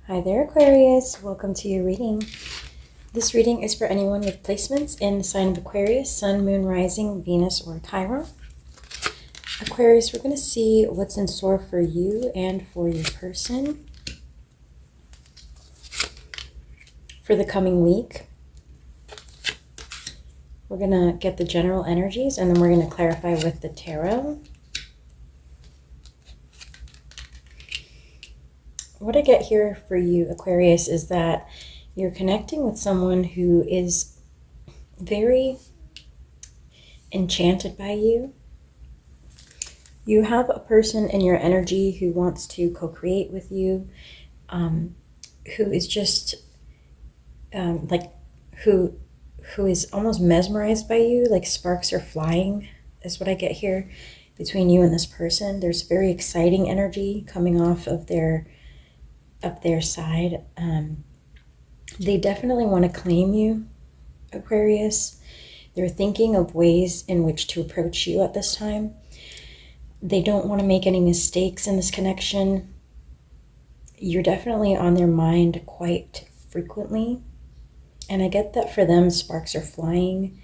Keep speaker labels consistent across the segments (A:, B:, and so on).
A: Hi there, Aquarius. Welcome to your reading. This reading is for anyone with placements in the sign of Aquarius, Sun, Moon, Rising, Venus, or Chiron. Aquarius, we're going to see what's in store for you and for your person for the coming week. We're going to get the general energies, and then we're going to clarify with the tarot. What I get here for you, Aquarius, is that you're connecting with someone who is very enchanted by you. You have a person in your energy who wants to co-create with you, who is just who is almost mesmerized by you, like sparks are flying, is what I get here between you and this person. There's very exciting energy coming off of their side. They definitely want to claim you, Aquarius. They're thinking of ways in which to approach you at this time. They don't want to make any mistakes in this connection. You're definitely on their mind quite frequently. And I get that for them, sparks are flying.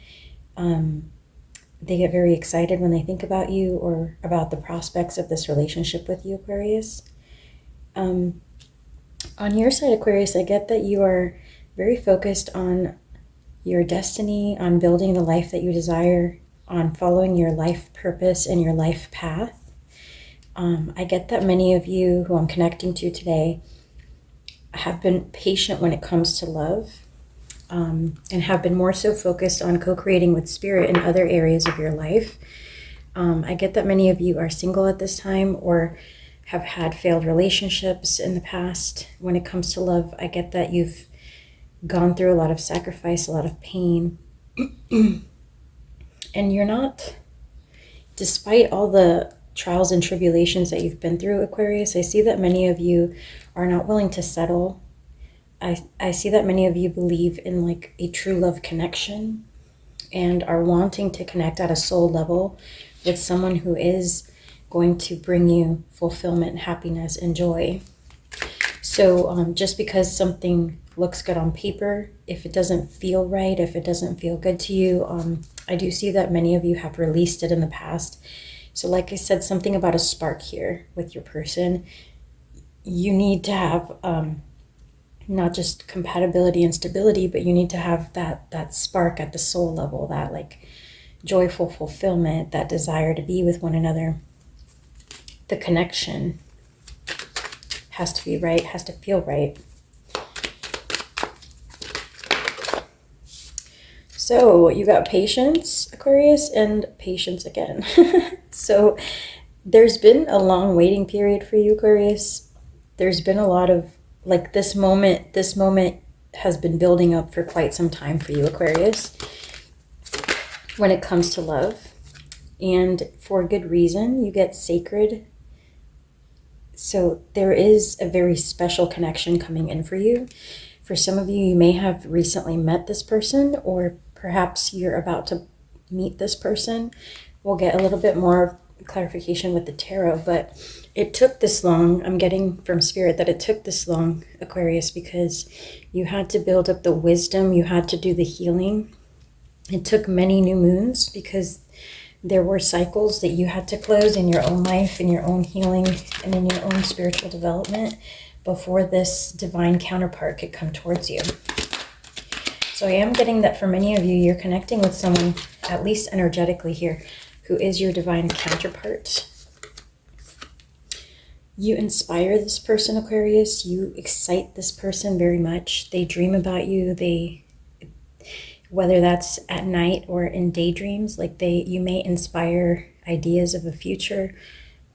A: They get very excited when they think about you or about the prospects of this relationship with you, Aquarius. On your side, Aquarius, I get that you are very focused on your destiny, on building the life that you desire, on following your life purpose and your life path. I get that many of you who I'm connecting to today have been patient when it comes to love, and have been more so focused on co-creating with spirit in other areas of your life. I get that many of you are single at this time or have had failed relationships in the past. When it comes to love, I get that you've gone through a lot of sacrifice, a lot of pain. And you're not, despite all the trials and tribulations that you've been through, Aquarius, I see that many of you are not willing to settle. I see that many of you believe in like a true love connection and are wanting to connect at a soul level with someone who is going to bring you fulfillment, happiness, and joy. So just because something looks good on paper, if it doesn't feel right, if it doesn't feel good to you, I do see that many of you have released it in the past. So like I said, something about a spark here with your person. You need to have not just compatibility and stability, but you need to have that spark at the soul level, that like joyful fulfillment, that desire to be with one another. The connection has to be right, has to feel right. So you got patience, Aquarius, and patience again. So there's been a long waiting period for you, Aquarius. There's been a lot of, like, this moment has been building up for quite some time for you, Aquarius, when it comes to love. And for good reason. You get sacred. So there is a very special connection coming in for you. For some of you, you may have recently met this person, or perhaps you're about to meet this person. We'll get a little bit more clarification with the tarot, but it took this long. I'm getting from Spirit that it took this long, Aquarius, because you had to build up the wisdom. You had to do the healing. It took many new moons because there were cycles that you had to close in your own life, in your own healing, and in your own spiritual development before this divine counterpart could come towards you. So I am getting that for many of you, you're connecting with someone, at least energetically here, who is your divine counterpart. You inspire this person, Aquarius. You excite this person very much. They dream about you. Whether that's at night or in daydreams, like you may inspire ideas of a future.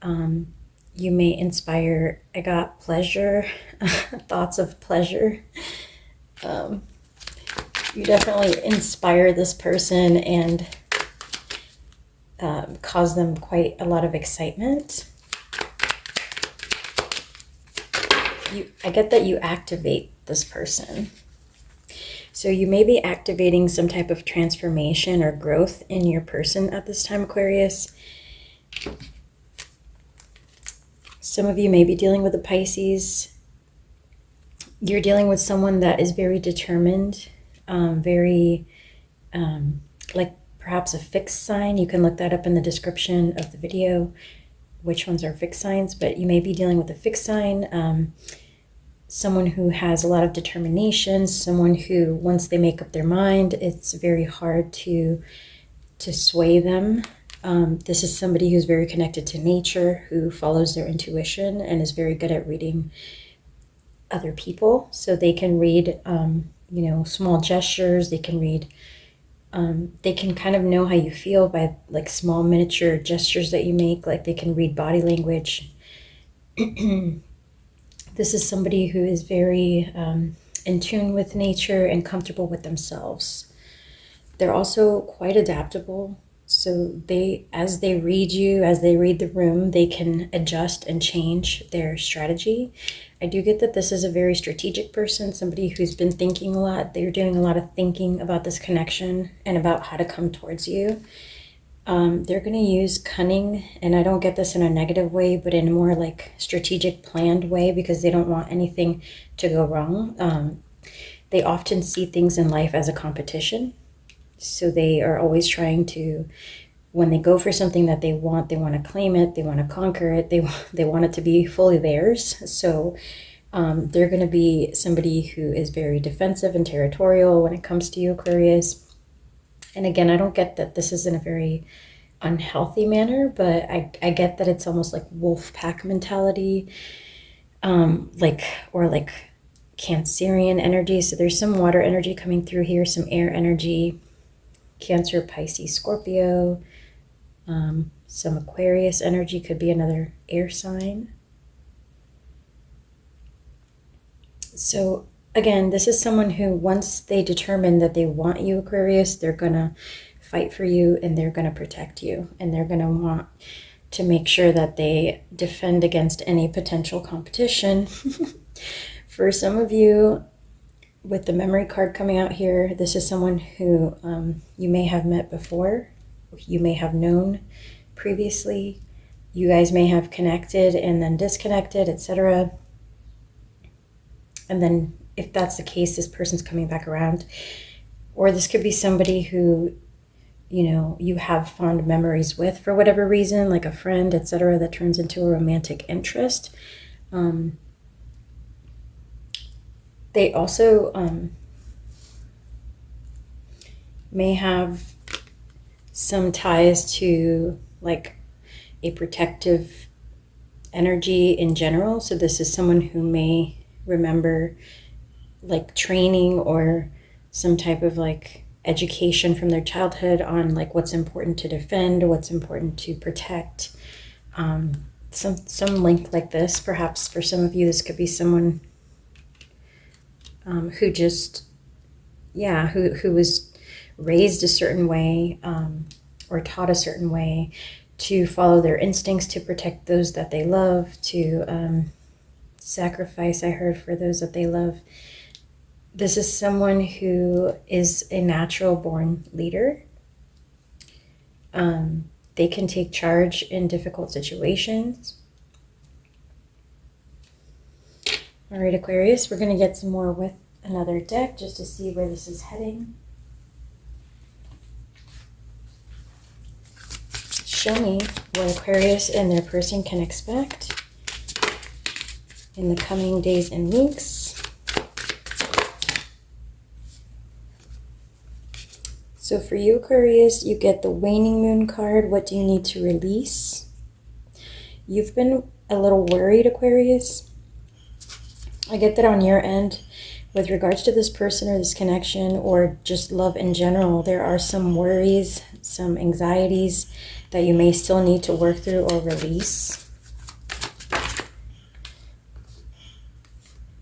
A: You may inspire, I got pleasure, thoughts of pleasure. You definitely inspire this person and cause them quite a lot of excitement. I get that you activate this person. So you may be activating some type of transformation or growth in your person at this time, Aquarius. Some of you may be dealing with a Pisces. You're dealing with someone that is very determined, very like perhaps a fixed sign. You can look that up in the description of the video, which ones are fixed signs, but you may be dealing with a fixed sign, someone who has a lot of determination, someone who, once they make up their mind, it's very hard to sway them. This is somebody who's very connected to nature, who follows their intuition and is very good at reading other people. So they can read, small gestures. They can read, they can kind of know how you feel by like small miniature gestures that you make. Like they can read body language. This is somebody who is very in tune with nature and comfortable with themselves. They're also quite adaptable. So as they read you, as they read the room, they can adjust and change their strategy. I do get that this is a very strategic person, somebody who's been thinking a lot. They're doing a lot of thinking about this connection and about how to come towards you. They're going to use cunning, and I don't get this in a negative way, but in a more like strategic, planned way, because they don't want anything to go wrong. They often see things in life as a competition. So they are always trying to, when they go for something that they want to claim it, they want to conquer it, they want it to be fully theirs. So they're going to be somebody who is very defensive and territorial when it comes to you, Aquarius. And again, I don't get that this is in a very unhealthy manner, but I get that it's almost like wolf pack mentality, like Cancerian energy. So there's some water energy coming through here, some air energy. Cancer, Pisces, Scorpio, some Aquarius energy, could be another air sign. So again, this is someone who, once they determine that they want you, Aquarius, they're gonna fight for you and they're gonna protect you, and they're gonna want to make sure that they defend against any potential competition. For some of you, with the memory card coming out here, this is someone who you may have met before, you may have known previously, you guys may have connected and then disconnected, etc. And then if that's the case, this person's coming back around. Or this could be somebody who, you have fond memories with for whatever reason, like a friend, etc., that turns into a romantic interest. They also may have some ties to like a protective energy in general. So this is someone who may remember like training or some type of like education from their childhood on like what's important to defend, what's important to protect. Some link like this. Perhaps for some of you, this could be someone who just, who was raised a certain way or taught a certain way to follow their instincts, to protect those that they love, to sacrifice, I heard, for those that they love. This is someone who is a natural born leader. They can take charge in difficult situations. All right, Aquarius, we're going to get some more with another deck just to see where this is heading. Show me what Aquarius and their person can expect in the coming days and weeks. So for you, Aquarius, you get the waning moon card. What do you need to release? You've been a little worried, Aquarius. I get that on your end, with regards to this person or this connection or just love in general, there are some worries, some anxieties that you may still need to work through or release.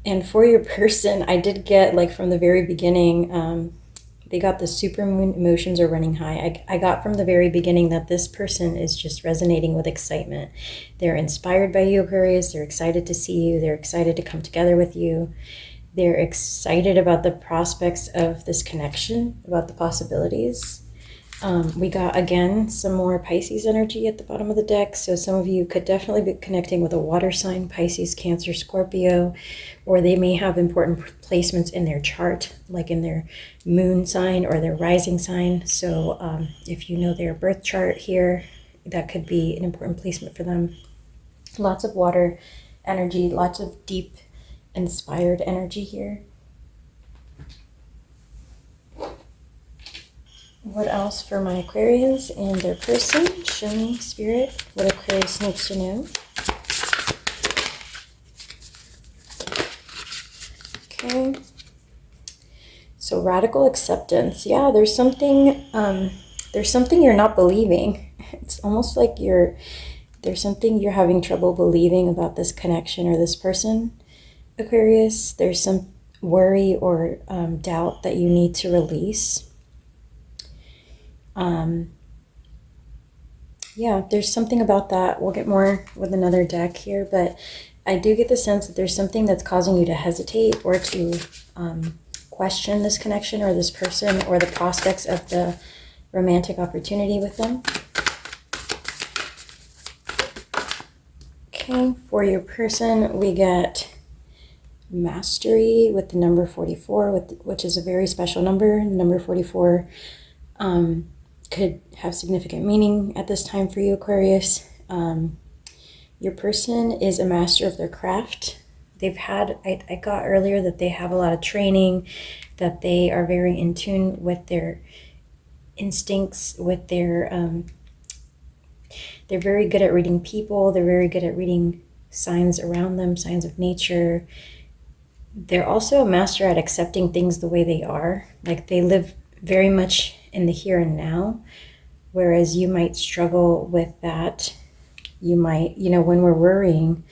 A: And for your person, I did get, like, from the very beginning, they got the supermoon, emotions are running high. I got from the very beginning that this person is just resonating with excitement. They're inspired by you, Aquarius. They're excited to see you. They're excited to come together with you. They're excited about the prospects of this connection, about the possibilities. We got, again, some more Pisces energy at the bottom of the deck. So some of you could definitely be connecting with a water sign, Pisces, Cancer, Scorpio, or they may have important placements in their chart, like in their moon sign or their rising sign. So if you know their birth chart here, that could be an important placement for them. Lots of water energy, lots of deep, inspired energy here. What else for my Aquarians and their person? Show me, Spirit, what Aquarius needs to know. Okay. So radical acceptance. Yeah, there's something you're not believing. It's almost like there's something you're having trouble believing about this connection or this person, Aquarius. There's some worry or doubt that you need to release. Yeah, there's something about that. We'll get more with another deck here, but I do get the sense that there's something that's causing you to hesitate or to question this connection or this person or the prospects of the romantic opportunity with them. Okay, for your person, we get mastery with the number 44, which is a very special number. Number 44 could have significant meaning at this time for you, Aquarius. Your person is a master of their craft. They've had, I got earlier that they have a lot of training, that they are very in tune with their instincts, with their, they're very good at reading people. They're very good at reading signs around them, signs of nature. They're also a master at accepting things the way they are. Like they live very much in the here and now, whereas you might struggle with that. You might, when we're worrying,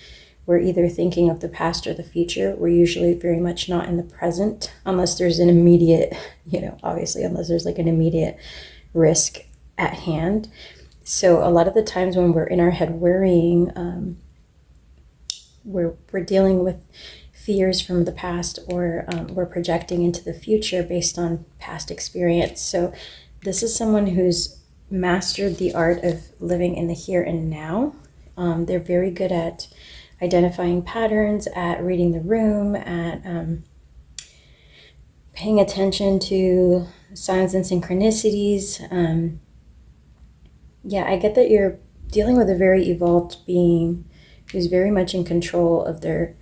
A: we're either thinking of the past or the future. We're usually very much not in the present, unless there's an immediate, obviously, unless there's like an immediate risk at hand. So a lot of the times when we're in our head worrying, we're dealing with fears from the past, or we're projecting into the future based on past experience. So this is someone who's mastered the art of living in the here and now. They're very good at identifying patterns, at reading the room, at paying attention to signs and synchronicities. Yeah, I get that you're dealing with a very evolved being who's very much in control of their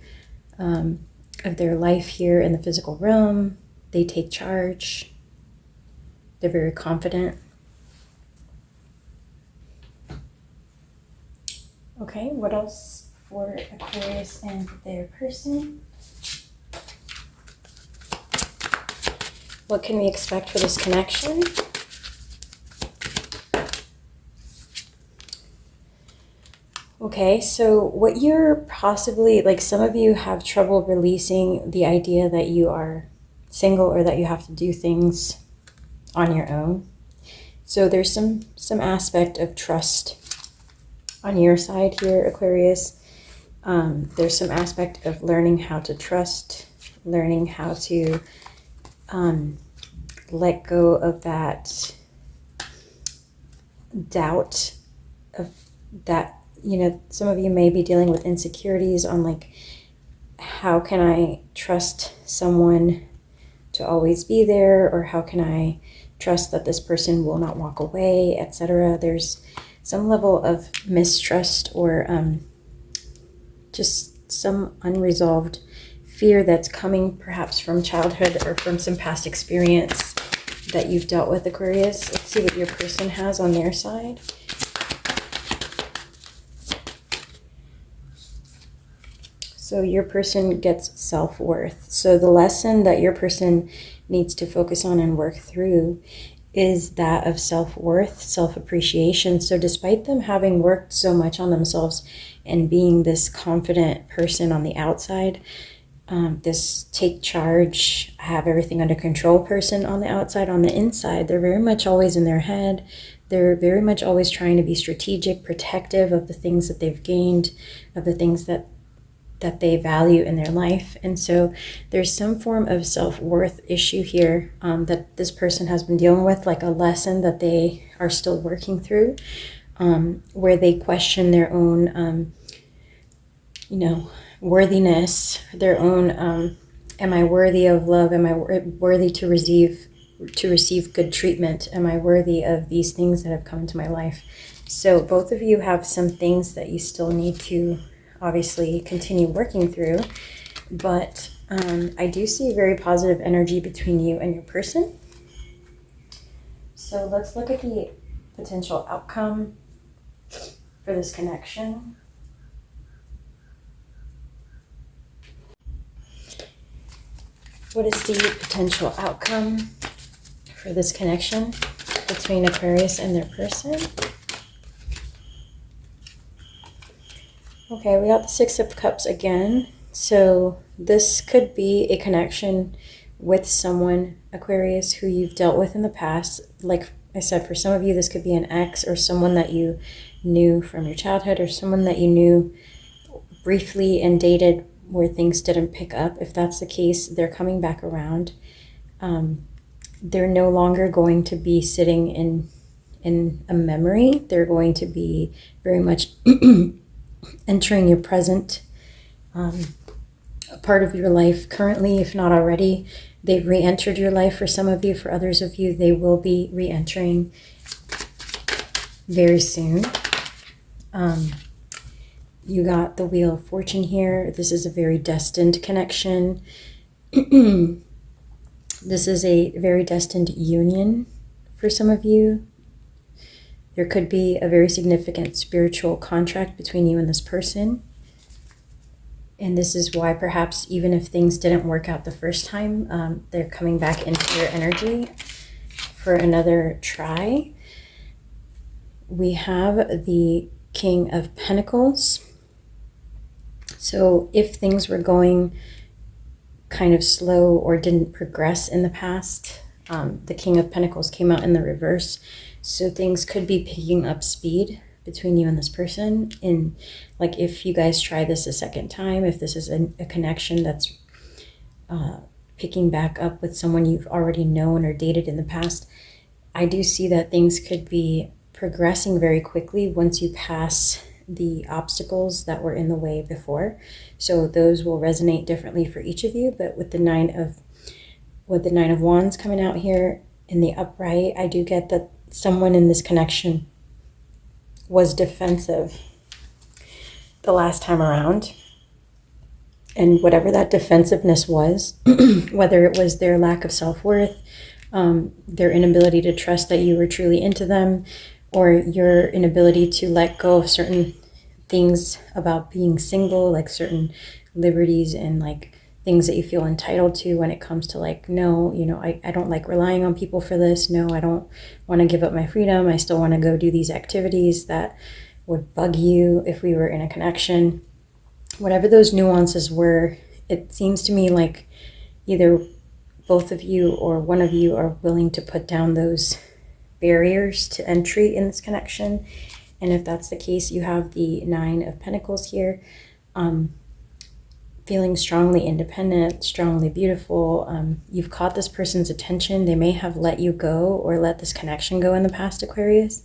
A: life here in the physical realm. They take charge. They're very confident. Okay, what else for Aquarius and their person? What can we expect for this connection? Okay, so what you're possibly, like some of you have trouble releasing the idea that you are single or that you have to do things on your own. So there's some aspect of trust on your side here, Aquarius. There's some aspect of learning how to trust, learning how to let go of that doubt of that. Some of you may be dealing with insecurities on like, how can I trust someone to always be there, or how can I trust that this person will not walk away, etc. There's some level of mistrust or just some unresolved fear that's coming perhaps from childhood or from some past experience that you've dealt with, Aquarius. Let's see what your person has on their side. So your person gets self-worth. So the lesson that your person needs to focus on and work through is that of self-worth, self-appreciation. So despite them having worked so much on themselves and being this confident person on the outside, this take charge, have everything under control person on the outside, on the inside, they're very much always in their head. They're very much always trying to be strategic, protective of the things that they've gained, of the things that that they value in their life. And so there's some form of self-worth issue here that this person has been dealing with, like a lesson that they are still working through, where they question their own, worthiness, their own, am I worthy of love? Am I worthy to receive good treatment? Am I worthy of these things that have come into my life? So both of you have some things that you still need to obviously continue working through, but I do see very positive energy between you and your person. So let's look at the potential outcome for this connection. What is the potential outcome for this connection between Aquarius and their person? Okay, we got the Six of Cups again. So this could be a connection with someone, Aquarius, who you've dealt with in the past. Like I said, for some of you, this could be an ex or someone that you knew from your childhood, or someone that you knew briefly and dated where things didn't pick up. If that's the case, they're coming back around. They're no longer going to be sitting in a memory. They're going to be very much entering your present, a part of your life currently, if not already. They've re-entered your life for some of you. For others of you, they will be re-entering very soon. You got the Wheel of Fortune here. This is a very destined connection. This is a very destined union for some of you. There could be a very significant spiritual contract between you and this person. And this is why perhaps even if things didn't work out the first time, they're coming back into your energy for another try. We have the King of Pentacles. So if things were going kind of slow or didn't progress in the past, the King of Pentacles came out in the reverse. So things could be picking up speed between you and this person. In like if you guys try this a second time, if this is a connection that's picking back up with someone you've already known or dated in the past, I do see that things could be progressing very quickly once you pass the obstacles that were in the way before. So those will resonate differently for each of you. But with the Nine of Wands coming out here in the upright, I do get that someone in this connection was defensive the last time around. And whatever that defensiveness was, whether it was their lack of self-worth, their inability to trust that you were truly into them, or your inability to let go of certain things about being single, like certain liberties and like things that you feel entitled to when it comes to like, no, I don't like relying on people for this. No, I don't want to give up my freedom. I still want to go do these activities that would bug you if we were in a connection. Whatever those nuances were, it seems to me like either both of you or one of you are willing to put down those barriers to entry in this connection. And if that's the case, you have the Nine of Pentacles here, feeling strongly independent, strongly beautiful. You've caught this person's attention. They may have let you go or let this connection go in the past, Aquarius.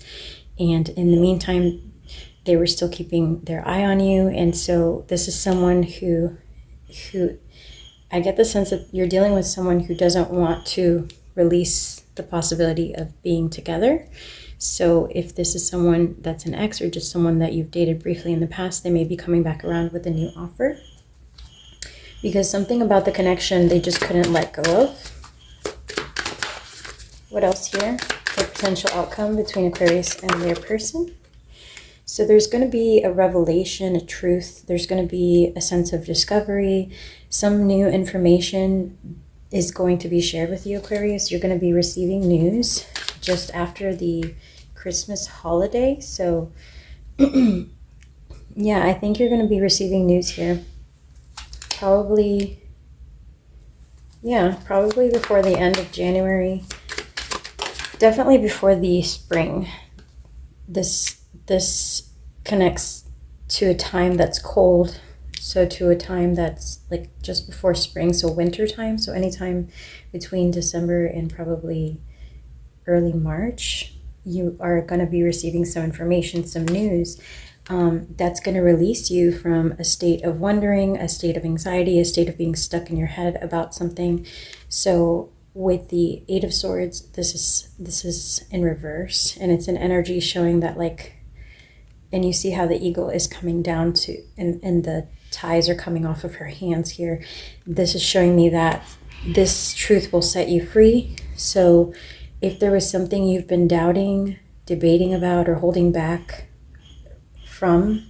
A: And in the meantime, they were still keeping their eye on you. And so this is someone who I get the sense that you're dealing with someone who doesn't want to release the possibility of being together. So if this is someone that's an ex or just someone that you've dated briefly in the past, they may be coming back around with a new offer. Because something about the connection they just couldn't let go of. What else here? The potential outcome between Aquarius and their person. So there's going to be a revelation, a truth. There's going to be a sense of discovery. Some new information is going to be shared with you, Aquarius. You're going to be receiving news just after the Christmas holiday. So yeah, I think you're going to be receiving news here. Probably before the end of January. Definitely before the spring. This connects to a time that's cold. so to a time that's like just before spring, so winter time, so anytime between December and probably early March, you are going to be receiving some information, some news that's going to release you from a state of wondering, a state of anxiety, a state of being stuck in your head about something. So with the Eight of Swords, this is in reverse, and it's an energy showing that, like, and you see how the eagle is coming down to, and the ties are coming off of her hands here. This is showing me that this truth will set you free. So if there was something you've been doubting, debating about, or holding back from,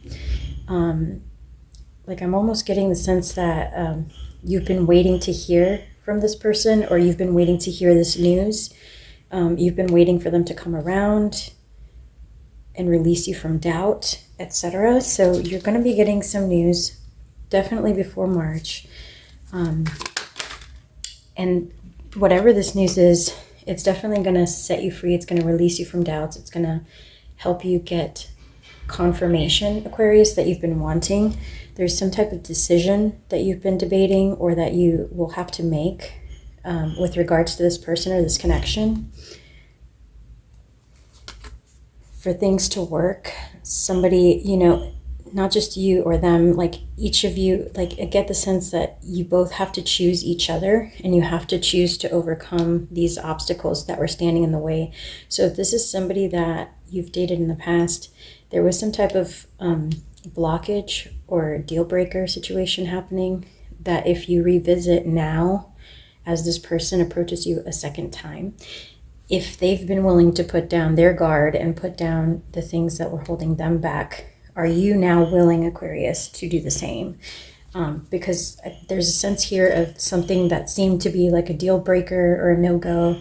A: like, I'm almost getting the sense that you've been waiting to hear from this person, or you've been waiting to hear this news. You've been waiting for them to come around and release you from doubt, etc. So you're going to be getting some news definitely before March. And whatever this news is, it's definitely going to set you free. It's going to release you from doubts. It's going to help you get confirmation, Aquarius, that you've been wanting. There's some type of decision that you've been debating, or that you will have to make with regards to this person or this connection. For things to work, somebody, not just you or them, like each of you, like I get the sense that you both have to choose each other, and you have to choose to overcome these obstacles that were standing in the way. So if this is somebody that you've dated in the past, there was some type of blockage or deal breaker situation happening, that if you revisit now as this person approaches you a second time, if they've been willing to put down their guard and put down the things that were holding them back, are you now willing, Aquarius, to do the same? Because there's a sense here of something that seemed to be like a deal breaker or a no-go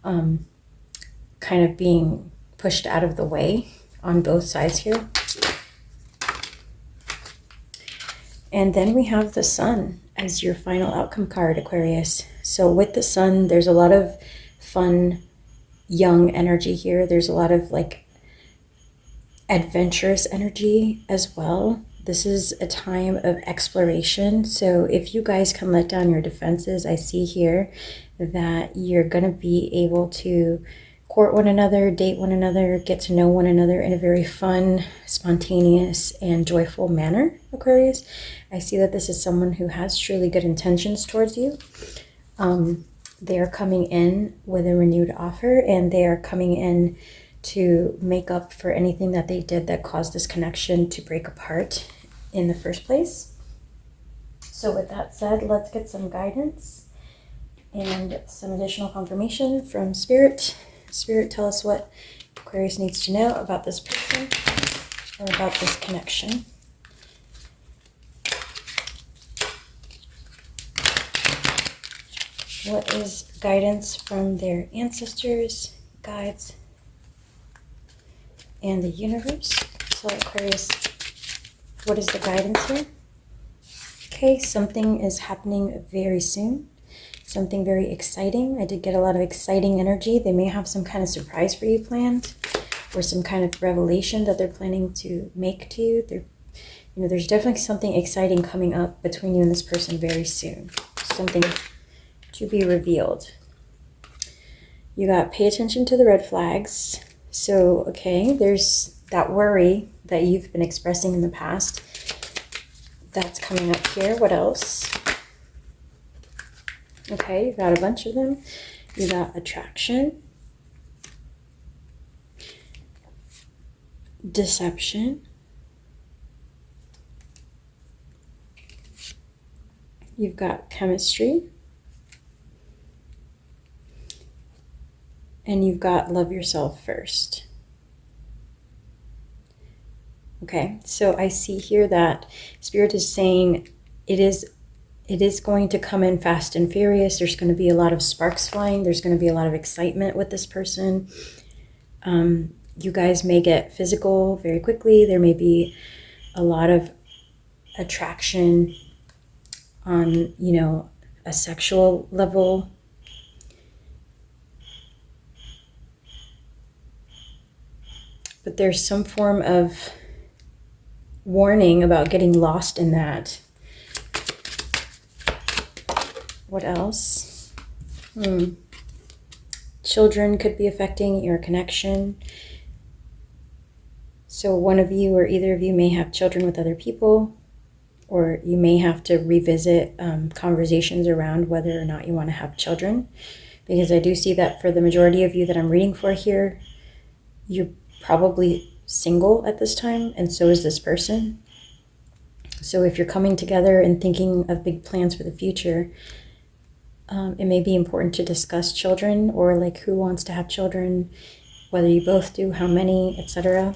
A: kind of being pushed out of the way on both sides here. And then we have the Sun as your final outcome card, Aquarius. So with the Sun, there's a lot of fun, young energy here. There's a lot of like adventurous energy as well. This is a time of exploration. So if you guys can let down your defenses, I see here that you're going to be able to court one another, date one another, get to know one another in a very fun, spontaneous, and joyful manner, Aquarius. I see that this is someone who has truly good intentions towards you. They are coming in with a renewed offer, and they are coming in to make up for anything that they did that caused this connection to break apart in the first place. So with that said, let's get some guidance and some additional confirmation from Spirit. Spirit, tell us what Aquarius needs to know about this person or about this connection. What is guidance from their ancestors, guides, and the universe? So Aquarius, what is the guidance here? Okay, something is happening very soon. Something very exciting. I did get a lot of exciting energy. They may have some kind of surprise for you planned, or some kind of revelation that they're planning to make to you. There's definitely something exciting coming up between you and this person very soon. Something to be revealed. You got pay attention to the red flags. So, okay, there's that worry that you've been expressing in the past. That's coming up here. What else? Okay, you've got a bunch of them. You got attraction, deception, you've got chemistry, and you've got love yourself first. Okay, so I see here that Spirit is saying it is going to come in fast and furious. There's going to be a lot of sparks flying. There's going to be a lot of excitement with this person. You guys may get physical very quickly. There may be a lot of attraction on, a sexual level. But there's some form of warning about getting lost in that What else? Children could be affecting your connection. So one of you or either of you may have children with other people, or you may have to revisit conversations around whether or not you want to have children. Because I do see that for the majority of you that I'm reading for here, you're probably single at this time, and so is this person. So if you're coming together and thinking of big plans for the future, it may be important to discuss children, or like who wants to have children, whether you both do, how many, etc.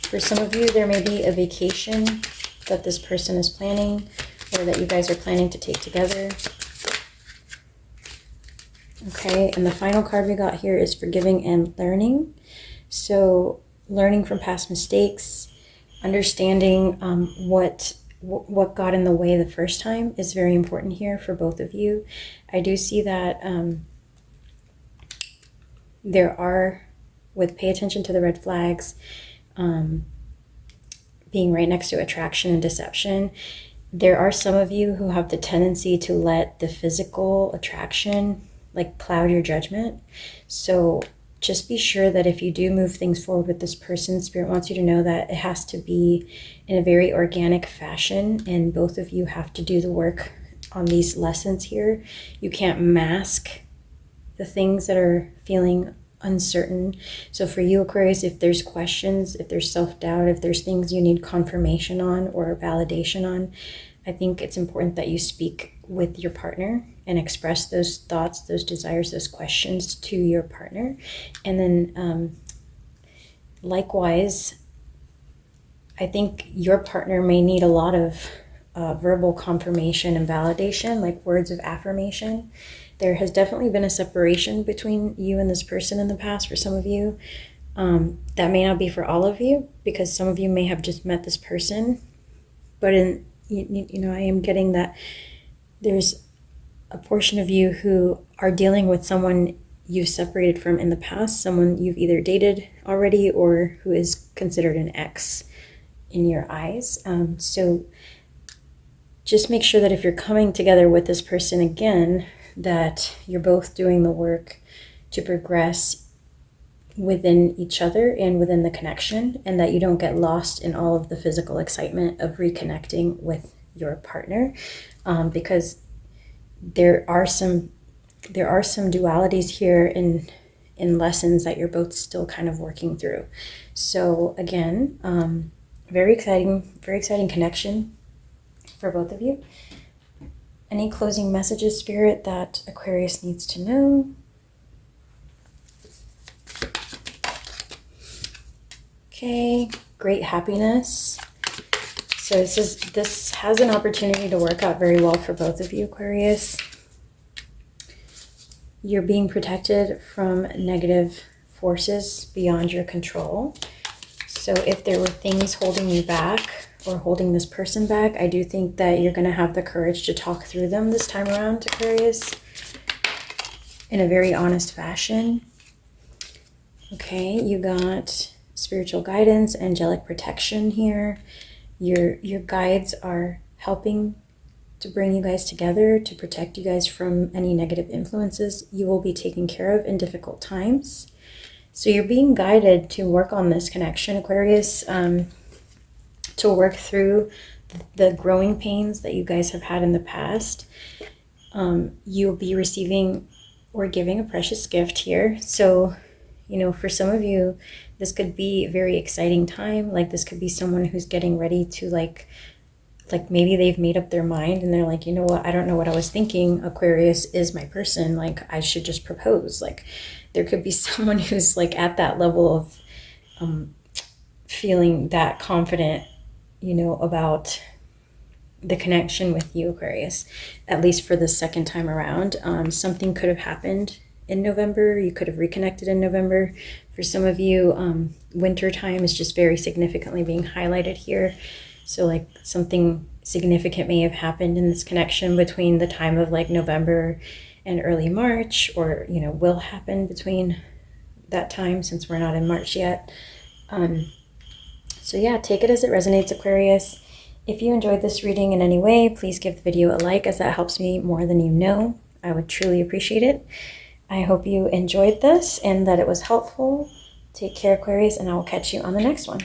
A: For some of you, there may be a vacation that this person is planning, or that you guys are planning to take together. Okay, and the final card we got here is forgiving and learning. So learning from past mistakes, understanding what got in the way the first time is very important here for both of you. I do see that there are, pay attention to the red flags, being right next to attraction and deception. There are some of you who have the tendency to let the physical attraction like cloud your judgment. So just be sure that if you do move things forward with this person, Spirit wants you to know that it has to be in a very organic fashion, and both of you have to do the work on these lessons here. You can't mask the things that are feeling uncertain. So for you, Aquarius, if there's questions, if there's self-doubt, if there's things you need confirmation on or validation on, I think it's important that you speak with your partner and express those thoughts, those desires, those questions to your partner. And then likewise, I think your partner may need a lot of verbal confirmation and validation, like words of affirmation. There has definitely been a separation between you and this person in the past for some of you. That may not be for all of you, because some of you may have just met this person. But I am getting that there's a portion of you who are dealing with someone you've separated from in the past, someone you've either dated already or who is considered an ex in your eyes. So just make sure that if you're coming together with this person again, that you're both doing the work to progress within each other and within the connection, and that you don't get lost in all of the physical excitement of reconnecting with your partner, because there are some dualities here in lessons that you're both still kind of working through. So again, very exciting connection for both of you. Any closing messages, Spirit, that Aquarius needs to know? Okay, great happiness. So this has an opportunity to work out very well for both of you, Aquarius. You're being protected from negative forces beyond your control. So if there were things holding you back or holding this person back, I do think that you're going to have the courage to talk through them this time around, Aquarius, in a very honest fashion. Okay, you got spiritual guidance, angelic protection here. Your guides are helping to bring you guys together, to protect you guys from any negative influences you will be taken care of in difficult times. So you're being guided to work on this connection, Aquarius, to work through the growing pains that you guys have had in the past. You'll be receiving or giving a precious gift here. So, for some of you, this could be a very exciting time. Like this could be someone who's getting ready to like maybe they've made up their mind and they're like, you know what, I don't know what I was thinking. Aquarius is my person. Like I should just propose. Like there could be someone who's like at that level of feeling that confident, about the connection with you, Aquarius, at least for the second time around. Something could have happened in November. You could have reconnected in November. For some of you, winter time is just very significantly being highlighted here. So like something significant may have happened in this connection between the time of like November and early March, or, will happen between that time since we're not in March yet. So yeah, take it as it resonates, Aquarius. If you enjoyed this reading in any way, please give the video a like, as that helps me more than you know. I would truly appreciate it. I hope you enjoyed this and that it was helpful. Take care, Aquarius, and I will catch you on the next one.